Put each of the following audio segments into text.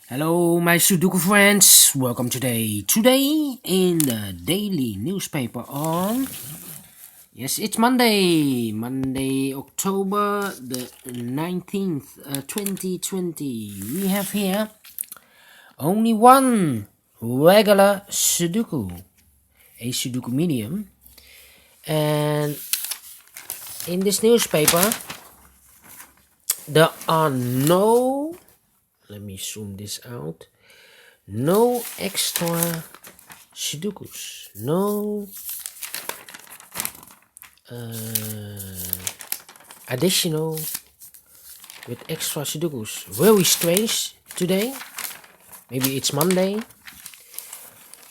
Hello, my Sudoku friends. Welcome today in the daily newspaper on. Yes, it's Monday, October the 19th, 2020. We have here only one regular Sudoku, a Sudoku Medium. And in this newspaper, there are let me zoom this out, no extra Sudokus, no additional with extra Sudokus. Very strange today. Maybe it's Monday.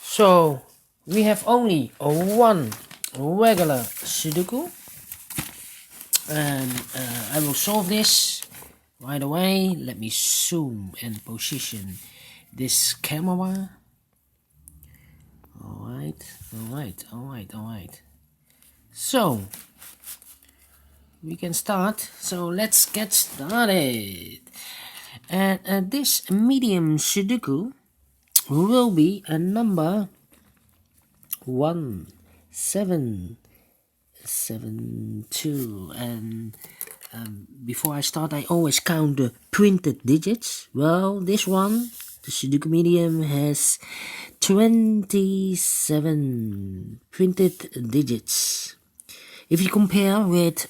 So we have only one regular Sudoku, and I will solve this right away. Let me zoom and position this camera. Alright. So we can start. So let's get started. And this medium Sudoku will be a number 1772. And before I start, I always count the printed digits. Well, this one, the Sudoku Medium, has 27 printed digits. If you compare with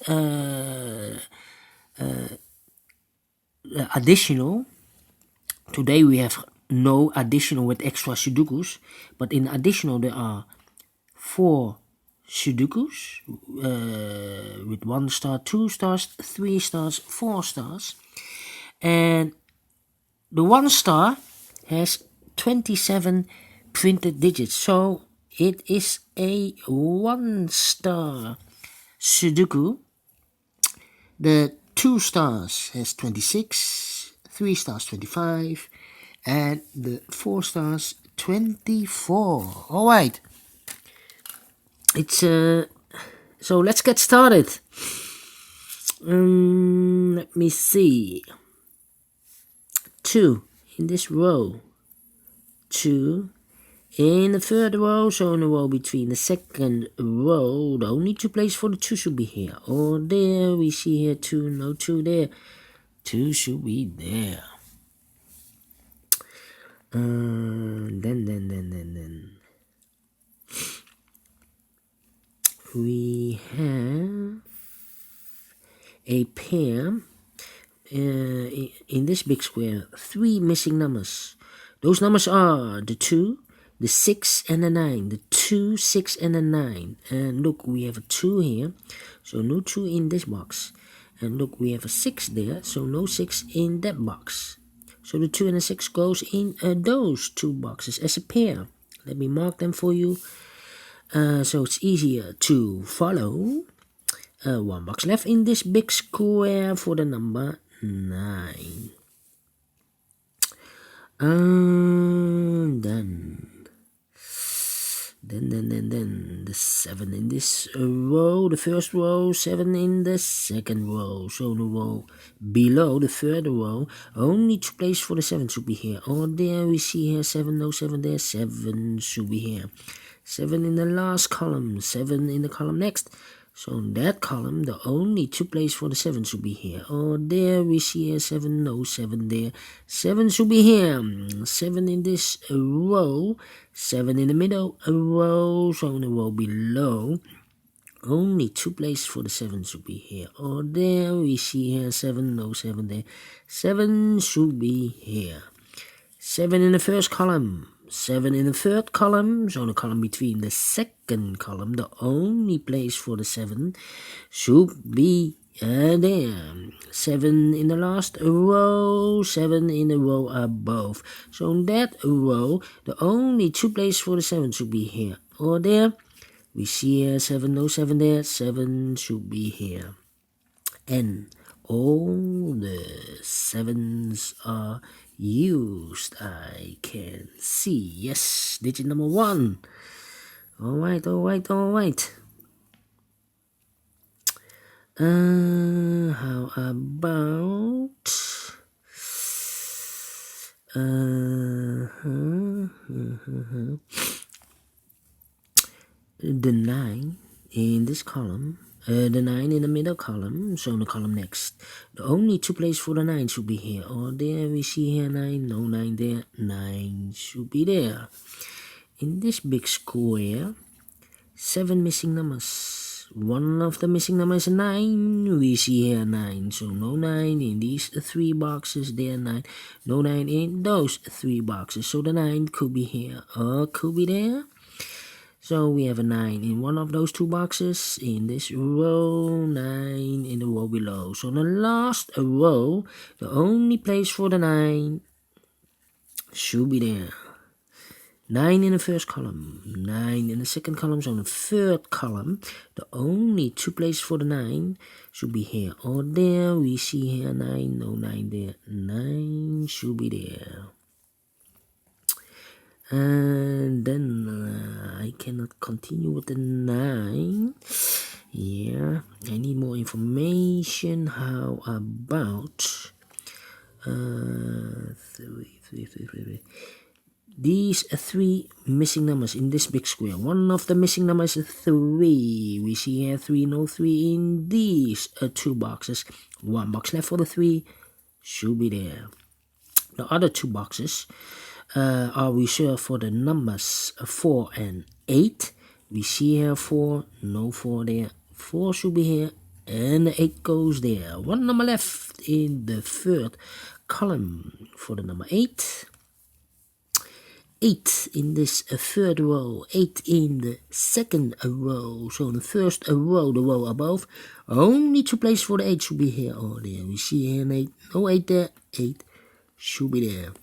additional, today we have no additional with extra Sudokus, but in additional there are 4 Sudokus with 1 star, 2 stars, 3 stars, 4 stars, and the 1 star has 27 printed digits, so it is a 1 star Sudoku. The 2 stars has 26, 3 stars 25, and the 4 stars 24. Alright, it's so let's get started. Let me see. 2 in this row, 2 in the third row, so in the row between the second row, the only 2 places for the 2 should be here or there. We see here 2, no 2 there, 2 should be there. Then we have a pair in this big square, 3 missing numbers. Those numbers are the 2, the 6 and the 9, the 2, 6 and the 9. And look, we have a 2 here, so no 2 in this box. And look, we have a 6 there, so no 6 in that box. So the 2 and the 6 goes in those 2 boxes as a pair. Let me mark them for you, so it's easier to follow. 1 box left in this big square for the number 9. Then the 7 in this row, the first row, 7 in the second row. So the row below the third row, only 2 places for the 7 should be here or there. We see here 7, no 7 there, 7 should be here. 7 in the last column, 7 in the column next. So in that column, the only 2 places for the 7 should be here or there. We see here 7, no 7 there, 7 should be here. 7 in this row, 7 in the middle row, so in the row below, only 2 places for the 7 should be here or there. We see here 7, no 7 there, 7 should be here. 7 in the first column, 7 in the third column, so the column between the second column, the only place for the 7 should be there. 7 in the last row, 7 in the row above. So in that row, the only 2 places for the 7 should be here or there. We see here 7, no 7 there, 7 should be here. And all the 7s are used, I can see. Yes, digit number 1. Alright. How about The 9 in this column, the 9 in the middle column, so in the column next. The only two places for the 9 should be here or there. We see here 9, no 9 there, 9 should be there. In this big square, 7 missing numbers. One of the missing numbers is 9. We see here 9, so no 9 in these 3 boxes. There 9, no 9 in those 3 boxes. So the 9 could be here or could be there. So we have a 9 in one of those 2 boxes. In this row, 9 in the row below. So in the last row, the only place for the 9 should be there. 9 in the first column, 9 in the second column, so in the third column, the only 2 places for the 9 should be here or there. We see here 9, no 9 there, 9 should be there. And then I cannot continue with the 9. Yeah, I need more information. How about 3. These 3 missing numbers in this big square. One of the missing numbers is 3. We see here 3, no 3 in these 2 boxes. 1 box left for the 3 should be there. The other 2 boxes are reserved for the numbers 4 and 8. We see here 4, no 4 there. 4 should be here and the 8 goes there. 1 number left in the third column for the number 8. 8 in this third row, 8 in the second row. So in the first row, the row above, only 2 places for the 8 should be here or there. We see here an 8, no 8 there, 8 should be there.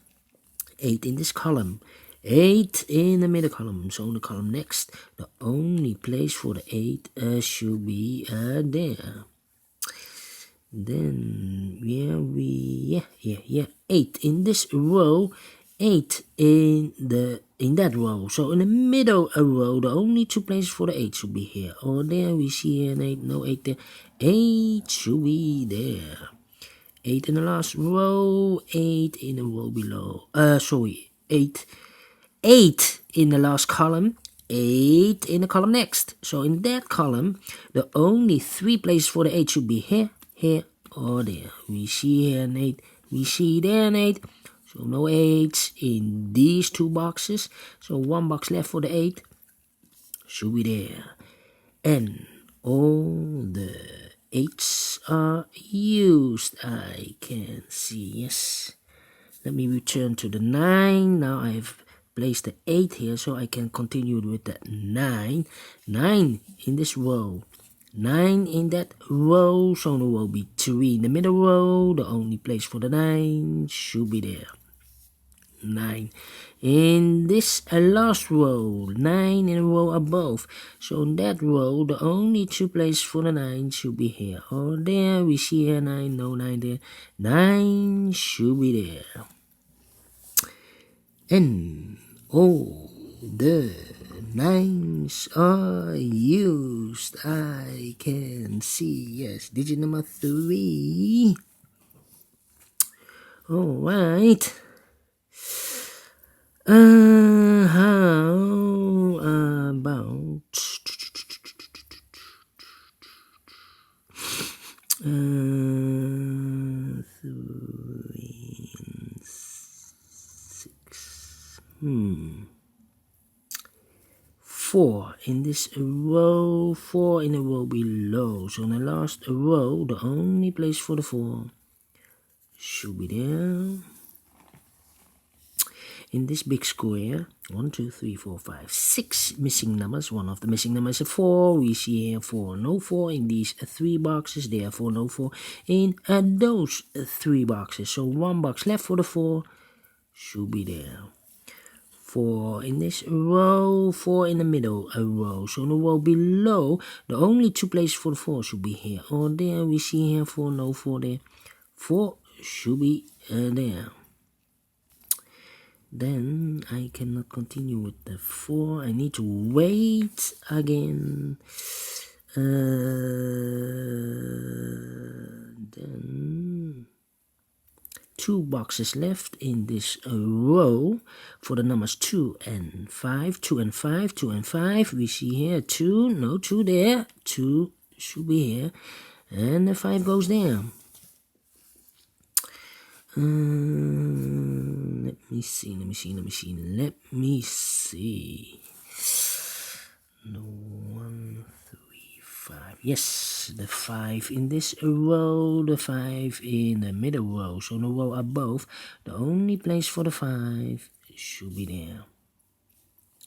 8 in this column, 8 in the middle column. So in the column next, the only place for the 8 should be there. Then, 8 in this row, 8 in that row. So in the middle row, the only 2 places for the 8 should be here or there. We see here an 8, no 8 there, 8 should be there. 8 in the last row, 8 in the row below. 8 in the last column, 8 in the column next. So in that column, the only 3 places for the 8 should be here, here, or there. We see here an 8, we see there an 8. So no 8s in these 2 boxes. So 1 box left for the 8 should be there. And all the 8s are used. I can see, yes. Let me return to the 9. Now I've placed the 8 here, so I can continue with the 9. 9 in this row. 9 in that row, so there will be 3 in the middle row. The only place for the 9 should be there. 9 in this last row, 9 in the row above. So in that row, the only 2 places for the 9 should be here or there. We see here 9, no 9 there. 9 should be there. And all the 9s are used. I can see, yes, digit number 3. Alright. How about 3 and 6? 4 in this row, 4 in the row below. So in the last row, the only place for the 4 should be there. In this big square, 1, 2, 3, 4, 5, 6 missing numbers. One of the missing numbers is 4. We see here 4, no 4 in these 3 boxes. Therefore, no 4 in those 3 boxes. So 1 box left for the 4 should be there. 4 in this row, 4 in the middle row. So in the row below, the only 2 places for the 4 should be here or there. We see here 4, no 4 there. 4 should be there. Then I cannot continue with the 4. I need to wait again. Then 2 boxes left in this row for the numbers 2 and 5, 2 and 5, 2 and 5. We see here 2, no 2 there, 2 should be here, and the 5 goes there. Let me see. No, 1, 3, 5. Yes, the 5 in this row, the 5 in the middle row. So the row above, the only place for the 5 should be there.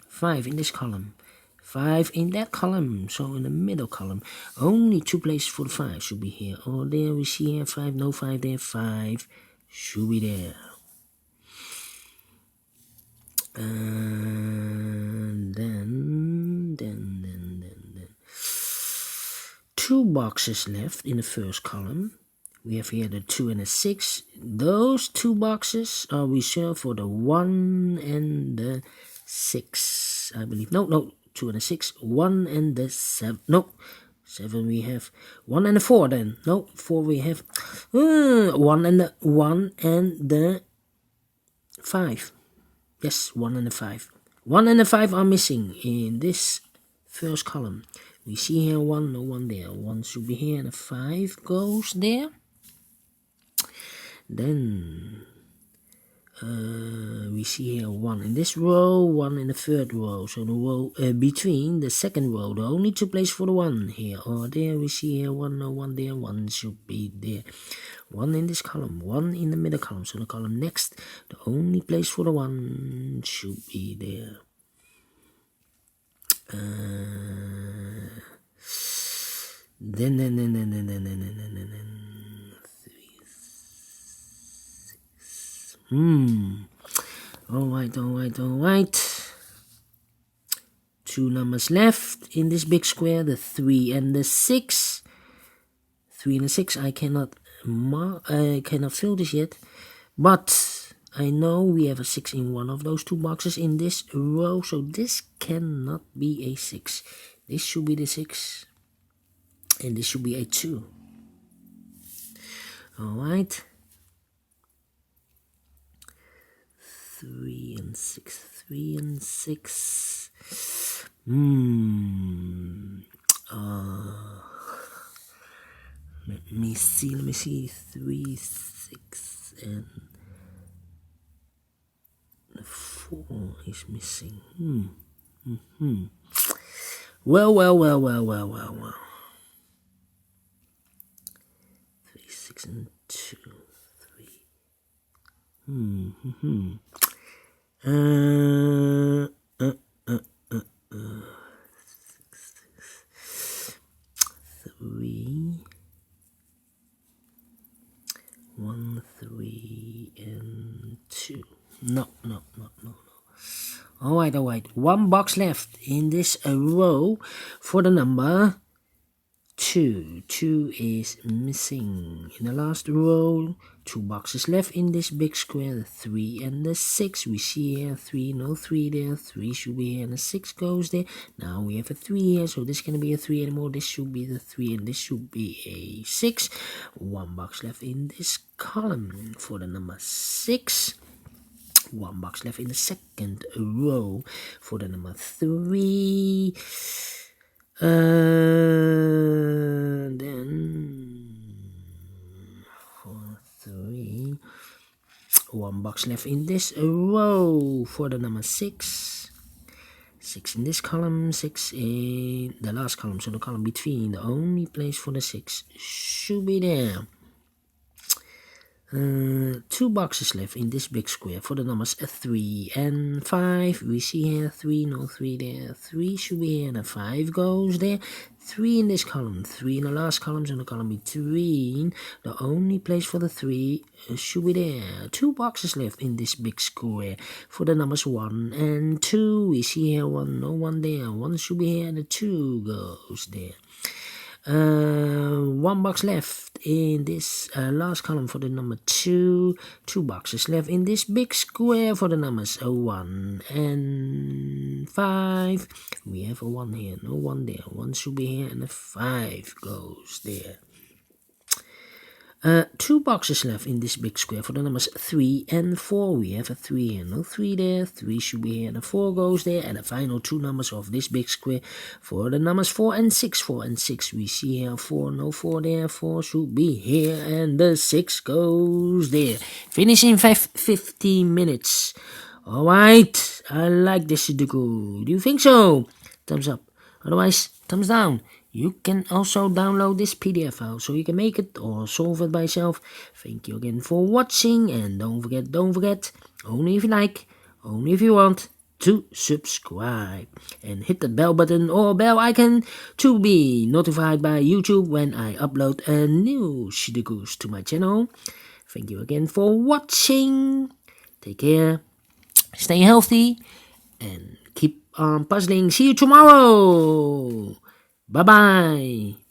5 in this column. 5 in that column, so in the middle column, only 2 places for the 5 should be here. Oh, there we see here 5, no 5 there, 5 should be there. And then 2 boxes left in the first column. We have here the 2 and the 6. Those 2 boxes are reserved for the 1 and the 6, I believe. No, 2 and the 6, 1 and the 7. No, 7 we have 1 and the 4 then. No, 4 we have 1 and the 5. Yes, 1 and the 5. 1 and the 5 are missing in this first column. We see here 1, no 1 there. 1 should be here and the 5 goes there. Then we see here 1 in this row, 1 in the third row. So the row between the second row, the only 2 places for the 1 here or there. We see here 1, no 1 there, 1 should be there. 1 in this column, 1 in the middle column. So the column next, the only place for the 1 should be there. Then 3, 6. Alright. 2 numbers left in this big square, the 3 and the 6. 3 and the 6 I cannot fill this yet, but I know we have a 6 in one of those 2 boxes in this row, so this cannot be a 6. This should be the 6, and this should be a 2. Alright. 3 and 6. 3 and 6. Let me see. 3, 6, and the 4 is missing. Well. 3, 6, and 2. 3. 3, 1, 3, and 2. No. Alright. 1 box left in this row for the number 2. 2 is missing. In the last row, 2 boxes left in this big square, the 3 and the 6. We see here 3, no 3 there. 3 should be here and the 6 goes there. Now we have a 3 here, so this cannot be a 3 anymore. This should be the 3 and this should be a 6. 1 box left in this column for the number 6. 1 box left in the second row for the number 3. Then for 3, 1 box left in this row for the number 6. 6 in this column, 6 in the last column, so the column between, the only place for the 6 should be there. 2 boxes left in this big square for the numbers 3 and 5. We see here 3, no 3 there. 3 should be here and a 5 goes there. 3 in this column, 3 in the last column, so the column between, the only place for the 3 should be there. 2 boxes left in this big square for the numbers 1 and 2. We see here 1, no 1 there. 1 should be here and the 2 goes there. 1 box left in this last column for the number 2. 2 boxes left in this big square for the numbers 1 and 5. We have a 1 here, no 1 there. 1 should be here and a 5 goes there. 2 boxes left in this big square for the numbers 3 and 4. We have a 3 here, no 3 there, 3 should be here, and a 4 goes there, and the final 2 numbers of this big square for the numbers 4 and 6. 4 and 6, we see here 4, no 4 there, 4 should be here, and the 6 goes there. Finish in 15 minutes. Alright, I like this Sudoku. Do you think so? Thumbs up. Otherwise, thumbs down. You can also download this PDF file so you can make it or solve it by yourself. Thank you again for watching, and don't forget, only if you like, only if you want, to subscribe. And hit the bell button or bell icon to be notified by YouTube when I upload a new Sudokus to my channel. Thank you again for watching. Take care, stay healthy, and keep on puzzling. See you tomorrow. Bye-bye.